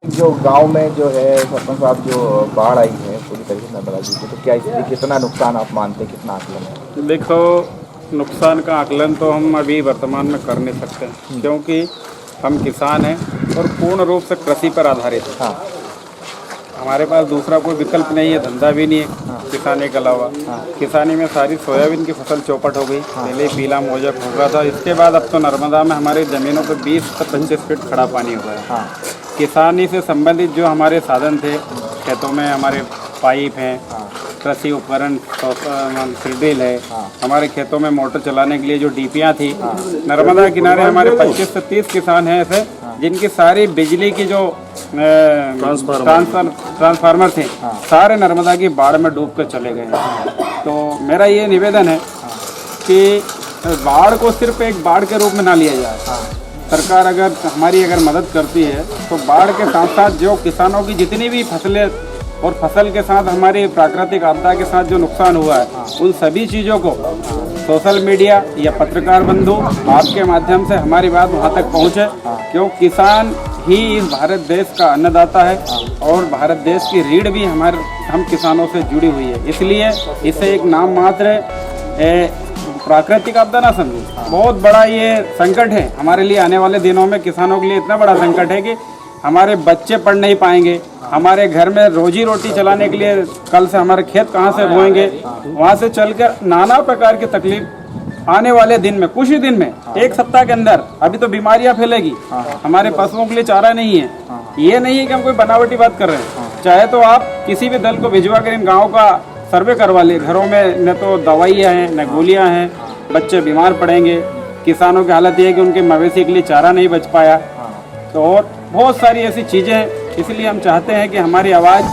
जो गांव में जो है सरपंच साहब जो बाढ़ आई है पूरी तरीके से नर्मदा जी की, तो क्या इसलिए कितना नुकसान आप मानते हैं, कितना आकलन है? देखो, नुकसान का आकलन तो हम अभी वर्तमान में कर नहीं सकते क्योंकि हम किसान हैं और पूर्ण रूप से कृषि पर आधारित है। हाँ। हमारे पास दूसरा कोई विकल्प नहीं है, धंधा भी नहीं है। हाँ। किसानी के अलावा किसानी में सारी सोयाबीन की फसल चौपट हो गई। पहले पीला मोजक हो गया था, इसके बाद अब तो नर्मदा में हमारी ज़मीनों पर 20 से 25 फीट खड़ा पानी हो गया। हाँ। किसानी से संबंधित जो हमारे साधन थे, खेतों में हमारे पाइप हैं, कृषि उपकरण सीडील है, हमारे खेतों में मोटर चलाने के लिए जो डीपियाँ थी, नर्मदा किनारे हमारे 25 से 30 किसान हैं ऐसे जिनकी सारी बिजली की जो ट्रांसफार्मर थे सारे नर्मदा की बाढ़ में डूब कर चले गए हैं। तो मेरा ये निवेदन है कि बाढ़ को सिर्फ एक बाढ़ के रूप में ना लिया जाए। सरकार अगर हमारी मदद करती है तो बाढ़ के साथ साथ जो किसानों की जितनी भी फसलें और फसल के साथ हमारी प्राकृतिक आपदा के साथ जो नुकसान हुआ है उन सभी चीज़ों को सोशल मीडिया या पत्रकार बंधु आपके माध्यम से हमारी बात वहाँ तक पहुँचे, क्यों किसान ही इस भारत देश का अन्नदाता है और भारत देश की रीढ़ भी हम किसानों से जुड़ी हुई है। इसलिए इसे एक नाम मात्र प्राकृतिक आपदा ना समझे, बहुत बड़ा ये संकट है हमारे लिए। आने वाले दिनों में किसानों के लिए इतना बड़ा संकट है कि हमारे बच्चे पढ़ नहीं पाएंगे, हमारे घर में रोजी रोटी चलाने के लिए कल से हमारे खेत कहाँ से बोएंगे, वहाँ से चलकर नाना प्रकार की तकलीफ आने वाले दिन में, कुछ ही दिन में, एक सप्ताह के अंदर अभी तो बीमारियाँ फैलेगी। हमारे पशुओं के लिए चारा नहीं है। ये नहीं है कि हम कोई बनावटी बात कर रहे हैं। चाहे तो आप किसी भी दल को भिजवा कर इन गाँव का सर्वे करवा ले, घरों में न तो दवाइयाँ हैं न गोलियाँ हैं, बच्चे बीमार पड़ेंगे। किसानों की हालत ये है कि उनके मवेशी के लिए चारा नहीं बच पाया। तो और बहुत सारी ऐसी चीज़ें हैं। इसलिए हम चाहते हैं कि हमारी आवाज़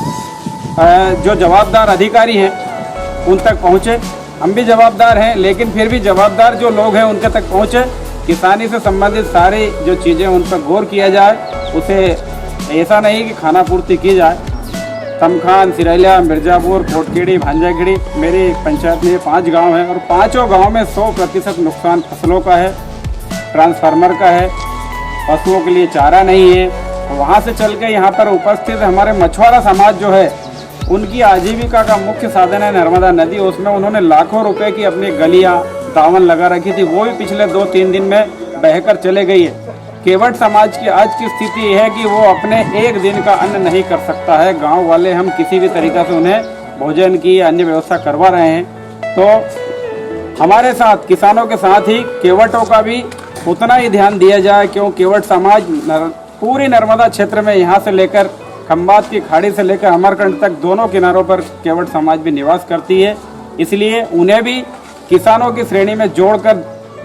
जो जवाबदार अधिकारी हैं उन तक पहुँचे। हम भी जवाबदार हैं, लेकिन फिर भी जवाबदार जो लोग हैं उनके तक पहुँचे। किसानी से संबंधित सारी जो चीज़ें उन पर गौर किया जाए। उसे ऐसा नहीं कि खाना पूर्ति की जाए। तमखान, सिरैलिया, मिर्ज़ापुर, कोटखेड़ी, भांजाखेड़ी, मेरी पंचायत में 5 गांव हैं और पाँचों गांव में 100% नुकसान फसलों का है, ट्रांसफार्मर का है, पशुओं के लिए चारा नहीं है। वहाँ से चल के यहाँ पर उपस्थित हमारे मछुआरा समाज जो है उनकी आजीविका का मुख्य साधन है नर्मदा नदी। उसमें उन्होंने लाखों रुपए की अपनी गलियाँ दावन लगा रखी थी, वो भी पिछले 2-3 दिन में बहकर चले गई है। केवट समाज की आज की स्थिति यह है कि वो अपने एक दिन का अन्न नहीं कर सकता है। गांव वाले हम किसी भी तरीक़ा से उन्हें भोजन की अन्य व्यवस्था करवा रहे हैं। तो हमारे साथ, किसानों के साथ ही केवटों का भी उतना ही ध्यान दिया जाए, क्यों केवट समाज पूरी नर्मदा क्षेत्र में, यहाँ से लेकर खंबात की खाड़ी से लेकर अमरकंटक तक दोनों किनारों पर केवट समाज भी निवास करती है। इसलिए उन्हें भी किसानों की श्रेणी में जोड़कर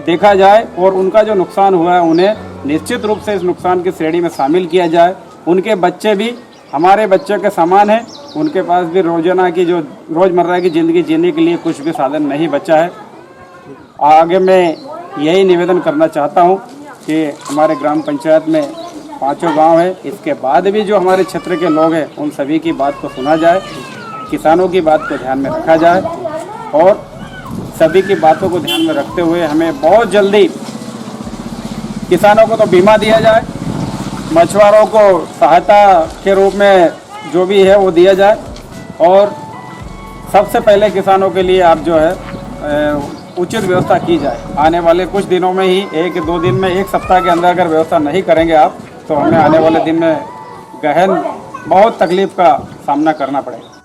देखा जाए और उनका जो नुकसान हुआ है उन्हें निश्चित रूप से इस नुकसान की श्रेणी में शामिल किया जाए। उनके बच्चे भी हमारे बच्चों के समान हैं, उनके पास भी रोजाना की जो रोज़मर्रा की ज़िंदगी जीने के लिए कुछ भी साधन नहीं बचा है। आगे मैं यही निवेदन करना चाहता हूँ कि हमारे ग्राम पंचायत में 5 गांव है, इसके बाद भी जो हमारे क्षेत्र के लोग हैं उन सभी की बात को सुना जाए, किसानों की बात को ध्यान में रखा जाए और सभी की बातों को ध्यान में रखते हुए हमें बहुत जल्दी किसानों को तो बीमा दिया जाए, मछुआरों को सहायता के रूप में जो भी है वो दिया जाए और सबसे पहले किसानों के लिए आप जो है उचित व्यवस्था की जाए। आने वाले कुछ दिनों में ही, 1-2 दिन में, 1 सप्ताह के अंदर अगर व्यवस्था नहीं करेंगे आप तो हमें आने वाले दिन में गहन बहुत तकलीफ का सामना करना पड़ेगा।